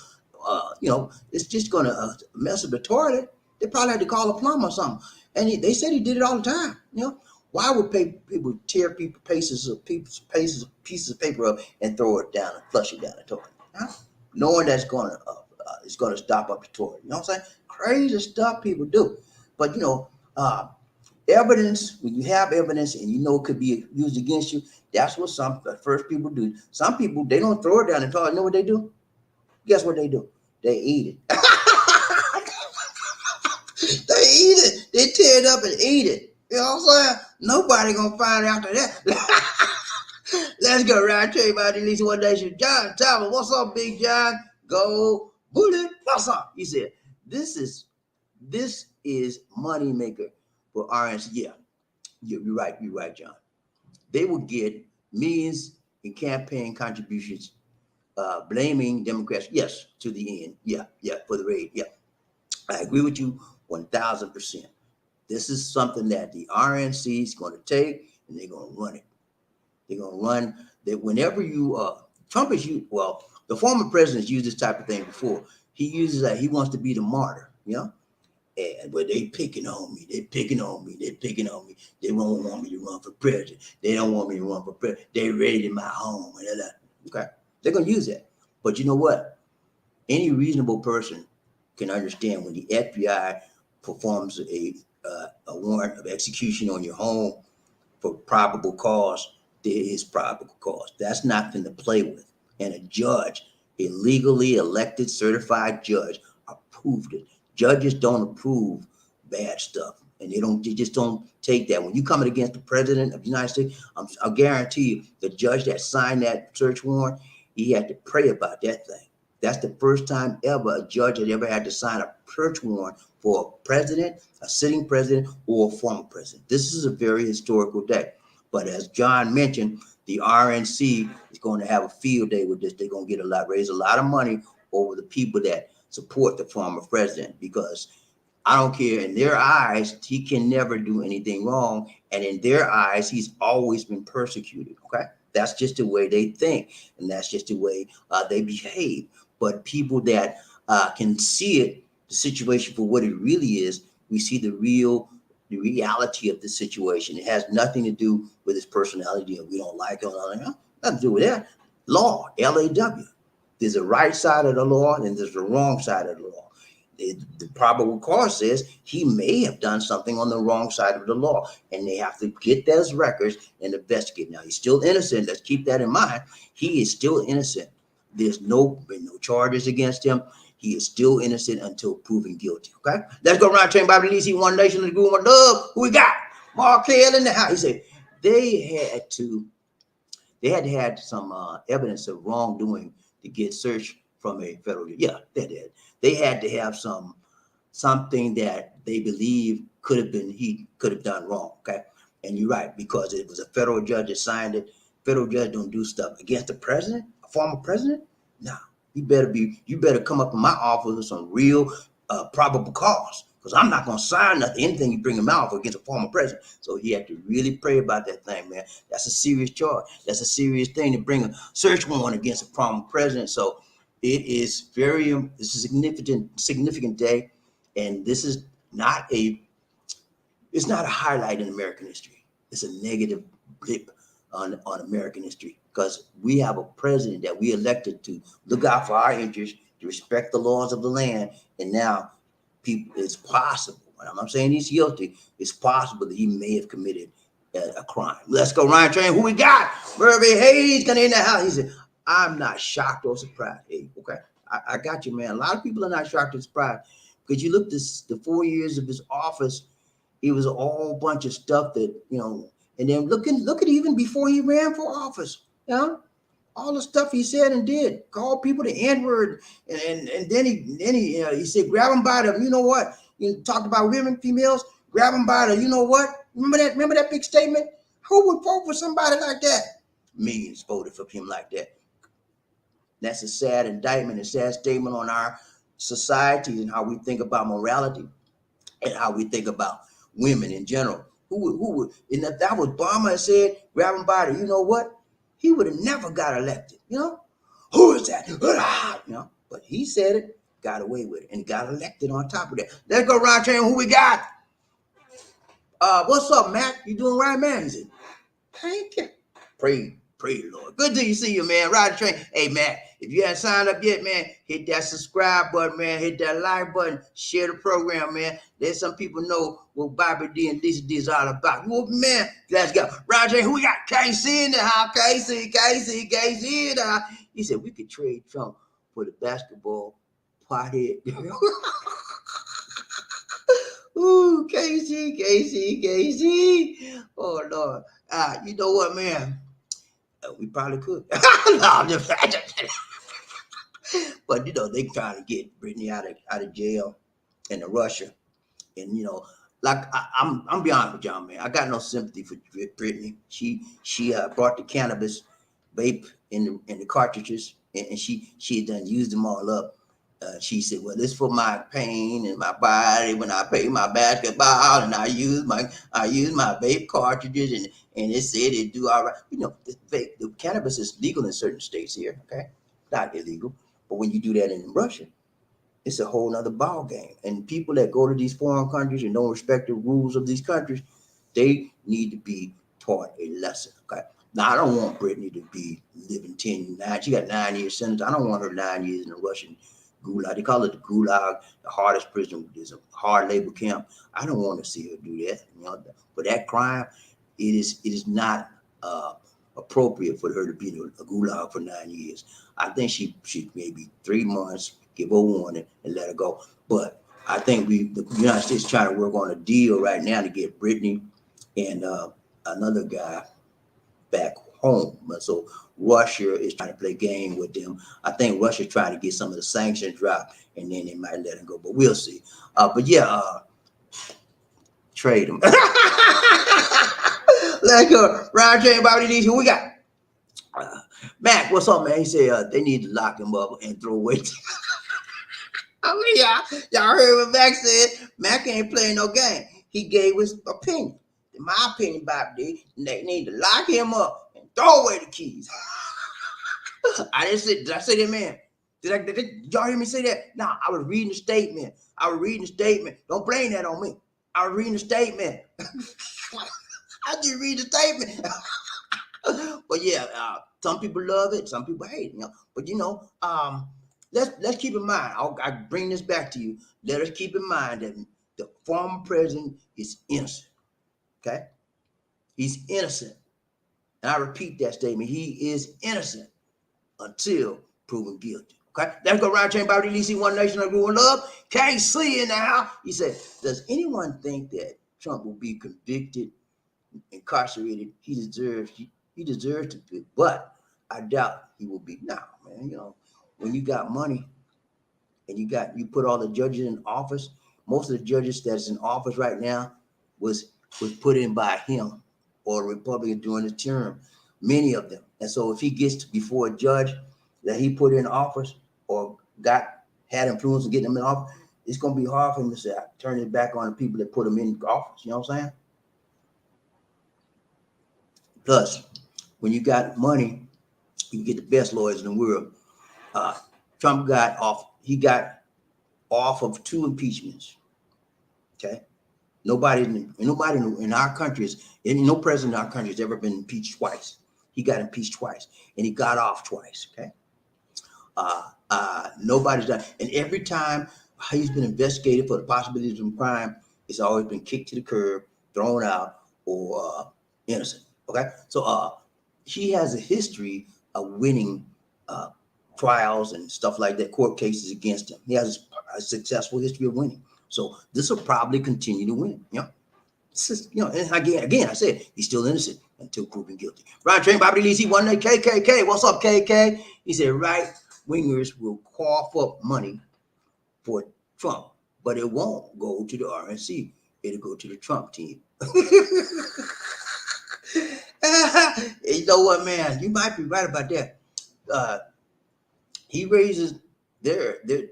it's just gonna mess up the toilet. They probably had to call a plumber or something. And they said he did it all the time. Why would people tear pieces of paper up and throw it down and flush it down the toilet? Huh? Knowing that's it's gonna stop up the toilet. You know what I'm saying? Crazy stuff people do. But evidence, when you have evidence and it could be used against you, that's what the first people do. Some people, they don't throw it down the toilet. You know what they do? Guess what they do? They eat it. They eat it. They tear it up and eat it. You know what I'm saying? Nobody gonna find out after that. Let's go right to everybody. At least one nation. John Thomas, what's up, Big John? Go bullet. What's up? He said, this is money maker for RNC. Yeah, you're right. You're right, John. They will get millions in campaign contributions, blaming Democrats. Yes, to the end. Yeah, for the raid. Yeah, I agree with you 1,000%. This is something that the RNC is going to take, and they're going to run it. They're going to run that whenever Trump is used. Well, the former presidents used this type of thing before. He uses that he wants to be the martyr, but they picking on me. They picking on me. They won't want me to run for president. They don't want me to run for president. They raided my home. Okay, they're going to use that. But you know what? Any reasonable person can understand when the FBI performs a warrant of execution on your home for probable cause, there is probable cause. That's nothing to play with. And a judge, a legally elected, certified judge, approved it. Judges don't approve bad stuff, and they just don't take that. When you coming against the president of the United States, I'll guarantee you, the judge that signed that search warrant, he had to pray about that thing. That's the first time ever a judge had ever had to sign a search warrant for a president, a sitting president, or a former president. This is a very historical day. But as John mentioned, the RNC is going to have a field day with this. They're going to raise a lot of money over the people that support the former president, because I don't care, in their eyes, he can never do anything wrong. And in their eyes, he's always been persecuted. Okay. That's just the way they think, and that's just the way they behave. But people that can see it, the situation for what it really is, we see the reality of the situation. It has nothing to do with his personality, and we don't like it. Nothing to do with that. Law, LAW. There's a right side of the law, and there's the wrong side of the law. The probable cause says he may have done something on the wrong side of the law, and they have to get those records and investigate. Now, he's still innocent. Let's keep that in mind. He is still innocent. There's been no charges against him. He is still innocent until proven guilty. Okay, let's go around train BobbieD. See one nation in the group, one love. Who we got? Markel in the house. He said they had to have some evidence of wrongdoing to get searched from a federal. Yeah, they did. They had to have something that they believe he could have done wrong. Okay, and you're right, because it was a federal judge that signed it. Federal judge don't do stuff against the president, a former president. No, you better come up in my office with some real probable cause, because I'm not gonna sign anything you bring in my office against a former president. So he had to really pray about that thing, man. That's a serious charge. That's a serious thing to bring a search warrant against a former president. So it is it's a significant day, and this is it's not a highlight in American history. It's a negative blip on American history, because we have a president that we elected to look out for our interests, to respect the laws of the land, and now it's possible. I'm not saying he's guilty. It's possible that he may have committed a crime. Let's go, Ryan Train. Who we got? Murray Hayes coming in the house. He said, I'm not shocked or surprised. Hey, okay, I got you, man. A lot of people are not shocked or surprised, because you look the 4 years of his office, it was a whole bunch of stuff that, and then look at even before he ran for office, all the stuff he said and did, called people the N-word, and then he said, grab them by the, you know what, you talked about women, females, grab them by the, you know what, remember that big statement? Who would vote for somebody like that? Millions voted for him like that. That's a sad indictment, a sad statement on our society and how we think about morality and how we think about women in general. Who would, and if that was Obama and said, grab him by the, you know what, he would have never got elected. Who is that? But he said it, got away with it, and got elected on top of that. Let's go around train. Who we got? What's up, Mac? You doing right, man? He said, thank you. Pray, Lord. Good to see you, man. Ride the train. Hey, Mac, if you haven't signed up yet, man, hit that subscribe button, man. Hit that like button. Share the program, man. Let some people know what BobbieD and Lisa D is all about. Well, man, let's go. Roger, who we got? KC in the house. KC in the house. He said we could trade Trump for the basketball pothead. Ooh, KC. Oh, Lord. You know what, man? We probably could. No, but they trying to get Britney out of jail and Russia, and like I'm be honest with y'all, man. I got no sympathy for Britney. She brought the cannabis vape in the cartridges, and she had done used them all up. She said, well, this for my pain and my body when I play my basketball, and I use my vape cartridges, and it said it do all right. The cannabis is legal in certain states here, okay? Not illegal. But when you do that in Russia, it's a whole nother ball game. And people that go to these foreign countries and don't respect the rules of these countries, they need to be taught a lesson, okay? Now, I don't want Britney to be living 9. She got 9 years sentence. I don't want her 9 years in a Russian gulag. They call it the gulag, the hardest prison. There's a hard labor camp. I don't want to see her do that. For that crime, it is not appropriate for her to be in a gulag for 9 years. I think she maybe 3 months, give her warning, and let her go. But I think the United States is trying to work on a deal right now to get Britney and another guy back home. So Russia is trying to play game with them. I think Russia's trying to get some of the sanctions dropped, and then they might let him go. But we'll see. But yeah, trade him. Let's go. Ryan J. BobbieD. Who we got? Mac, what's up, man? He said they need to lock him up and throw away. I mean, y'all heard what Mac said. Mac ain't playing no game. He gave his opinion. In my opinion, BobbieD, they need to lock him up and Throw away the keys. I didn't say, did I say that, man? Did y'all hear me say that? No, I was reading the statement. Don't blame that on me. I was reading the statement. I just read the statement. But yeah, some people love it, some people hate it. But let's keep in mind. I bring this back to you. Let us keep in mind that the former president is innocent. Okay, he's innocent, and I repeat that statement. He is innocent until proven guilty. Okay, let's go around chain Bobby DC, one nation under one love. KC in the house. He said, "Does anyone think that Trump will be convicted, incarcerated? He deserves to be, but I doubt he will be." Now, man, when you got money and you put all the judges in office, most of the judges that's in office right now was put in by him or a Republican during the term, many of them. And so if he gets before a judge that he put in office or had influence in getting him in office, it's going to be hard for him to say, turn it back on the people that put him in office. You know what I'm saying? Plus, when you got money, you get the best lawyers in the world. Trump got off. He got off of 2 impeachments. Okay, nobody in our country no president in our country has ever been impeached twice. He got impeached twice, and he got off twice. Okay, nobody's done, and every time he's been investigated for the possibilities of crime, it's always been kicked to the curb, thrown out, or innocent. Okay, so he has a history of winning trials and stuff like that, court cases against him. He has a successful history of winning. So this will probably continue to win. This is, and again, I said he's still innocent until proven guilty. Ryan Train, BobbieD, DC, one day, KKK. What's up, KK? He said right wingers will cough up money for Trump, but it won't go to the RNC. It'll go to the Trump team. You know what, man? You might be right about that. He raises the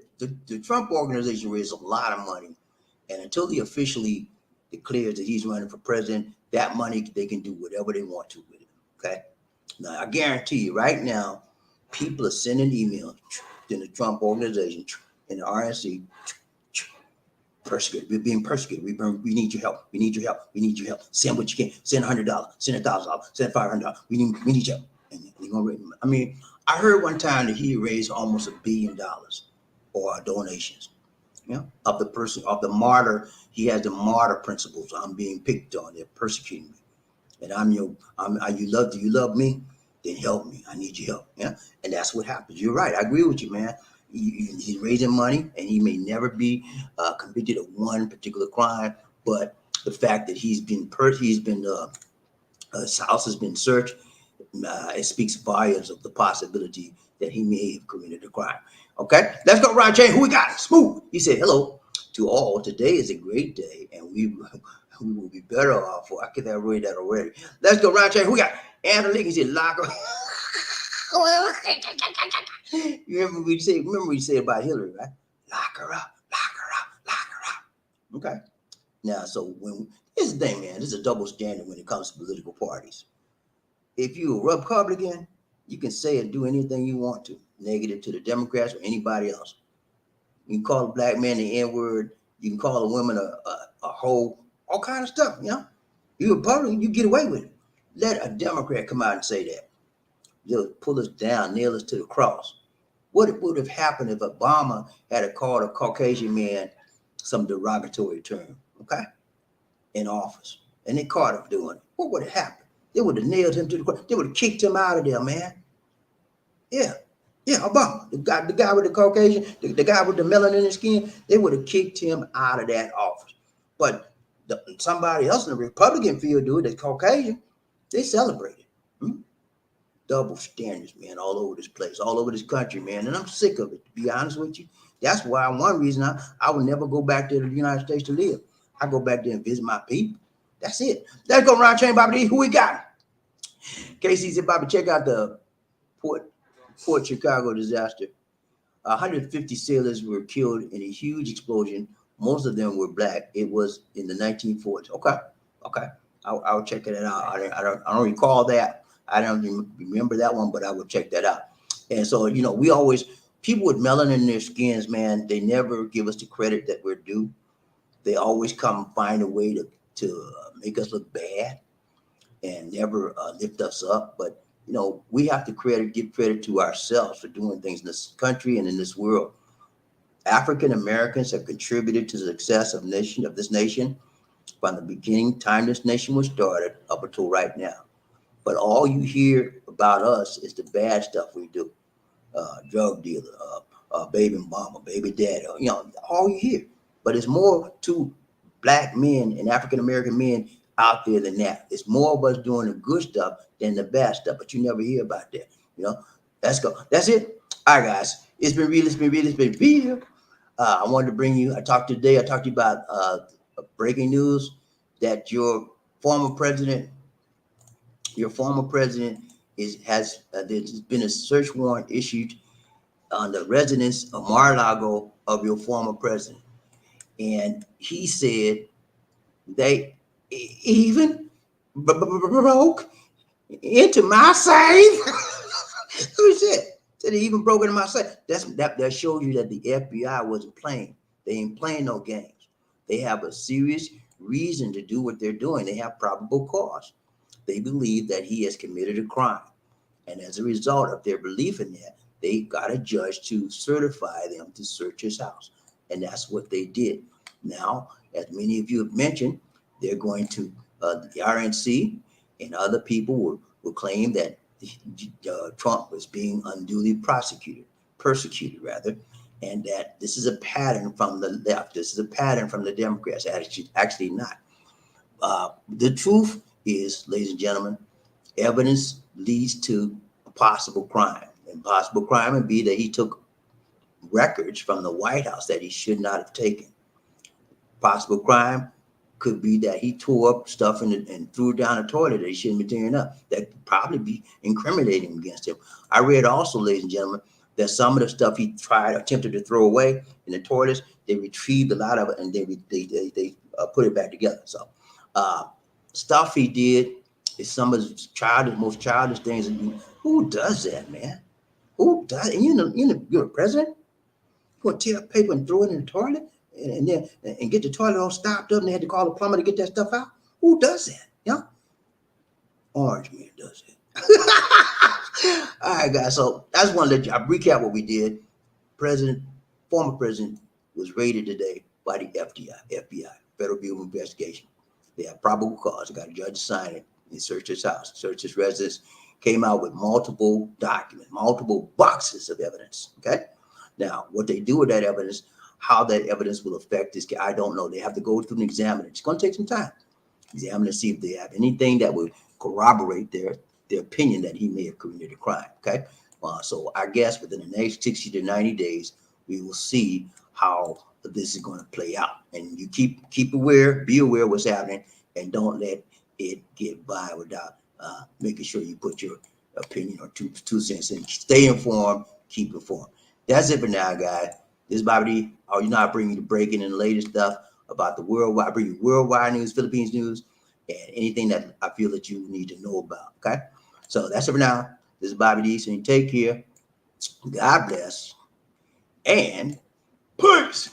Trump organization raises a lot of money, and until he officially declares that he's running for president, that money they can do whatever they want to with it. Okay. Now I guarantee you, right now, people are sending emails to the Trump organization and the RNC. Persecuted. We're being persecuted. We need your help. We need your help. We need your help. Send what you can. Send $100. Send $1,000. Send $500. We need your help. And they're gonna raise. I mean, I heard one time that he raised almost $1 billion for donations. Of the martyr. He has the martyr principles. I'm being picked on. They're persecuting me, and you love me? Then help me. I need your help. Yeah, and that's what happens. You're right. I agree with you, man. He's raising money, and he may never be convicted of one particular crime, but the fact that his house has been searched, it speaks volumes of the possibility that he may have committed a crime. Okay, let's go, Ron J. Who we got? Smooth. He said, "Hello to all. Today is a great day, and we will be better off." I could have read that already. Let's go, Ron J. Who we got? Anthony. He said, "Locker." You remember what you said about Hillary, right? Lock her up, lock her up, lock her up. Okay. Now, so here's the thing, man. This is a double standard when it comes to political parties. If you're a Republican, you can say and do anything you want to, negative to the Democrats or anybody else. You can call a black man the N-word. You can call a woman a hoe, all kind of stuff. You're a Republican, you get away with it. Let a Democrat come out and say that. They'll pull us down, nail us to the cross. What would have happened if Obama had called a Caucasian man some derogatory term, okay, in office, and they caught him doing it? What would have happened? They would have nailed him to the cross. They would have kicked him out of there, man. Yeah, Obama, the guy with the Caucasian, the guy with the melanin in his skin, they would have kicked him out of that office. But somebody else in the Republican field do it, that's Caucasian, they celebrate it. Double standards, man, all over this place, all over this country, man. And I'm sick of it, to be honest with you. That's why one reason I would never go back to the United States to live. I go back there and visit my people. That's it. Let's go around chain, BobbieD. Who we got? Casey said, Bobby, check out the Port Chicago disaster. 150 sailors were killed in a huge explosion. Most of them were black. It was in the 1940s. Okay. I'll check it out. I don't recall that. I don't remember that one, but I will check that out. And so, we always, people with melanin in their skins, man, they never give us the credit that we're due. They always come find a way to make us look bad and never lift us up. But, we have to give credit to ourselves for doing things in this country and in this world. African Americans have contributed to the success of this nation from the beginning time this nation was started up until right now. But all you hear about us is the bad stuff we do. Drug dealer, baby mama, baby daddy, all you hear. But it's more to black men and African American men out there than that. It's more of us doing the good stuff than the bad stuff, but you never hear about that. Let's go. That's it. All right, guys. It's been real. It's been real. It's been real. I wanted to bring you, I talked to you about breaking news that your former president there's been a search warrant issued on the residence of Mar-a-Lago of your former president. And he said they even broke into my safe. Who said? Said he even broke into my safe. That shows you that the FBI wasn't playing. They ain't playing no games. They have a serious reason to do what they're doing. They have probable cause. They believe that he has committed a crime. And as a result of their belief in that, they got a judge to certify them to search his house. And that's what they did. Now, as many of you have mentioned, they're going to, the RNC and other people will claim that Trump was being unduly persecuted rather, and that this is a pattern from the left. This is a pattern from the Democrats. Actually not. The truth is, ladies and gentlemen, evidence leads to a possible crime. And possible crime would be that he took records from the White House that he should not have taken. Possible crime could be that he tore up stuff and threw it down the toilet that he shouldn't be tearing up. That could probably be incriminating against him. I read also, ladies and gentlemen, that some of the stuff he attempted to throw away in the toilets, they retrieved a lot of it and they put it back together. So stuff he did is some of the most childish things. Who does that, man? Who does? And you're a president. You want to tear up paper and throw it in the toilet, and then get the toilet all stopped up, and they had to call the plumber to get that stuff out. Who does that? Yeah, Orange Man does it. All right, guys. So I just want to let you recap what we did. Former president, was raided today by the FBI, Federal Bureau of Investigation. They have probable cause. They got a judge to sign it. They searched his house, searched his residence, came out with multiple documents, multiple boxes of evidence. Okay. Now, what they do with that evidence, how that evidence will affect this guy, I don't know. They have to go through and examine it. It's going to take some time. Examine to see if they have anything that would corroborate their opinion that he may have committed a crime. Okay. So I guess within the next 60 to 90 days, we will see how this is going to play out. And you be aware of what's happening, and don't let it get by without making sure you put your opinion or two cents in. Stay informed, keep informed. That's it for now, guys. This is BobbieD. I bring you the breaking and the latest stuff about the worldwide. I bring you worldwide news, Philippines news, and anything that I feel that you need to know about. Okay. So that's it for now. This is BobbieD. So you take care. God bless. And peace.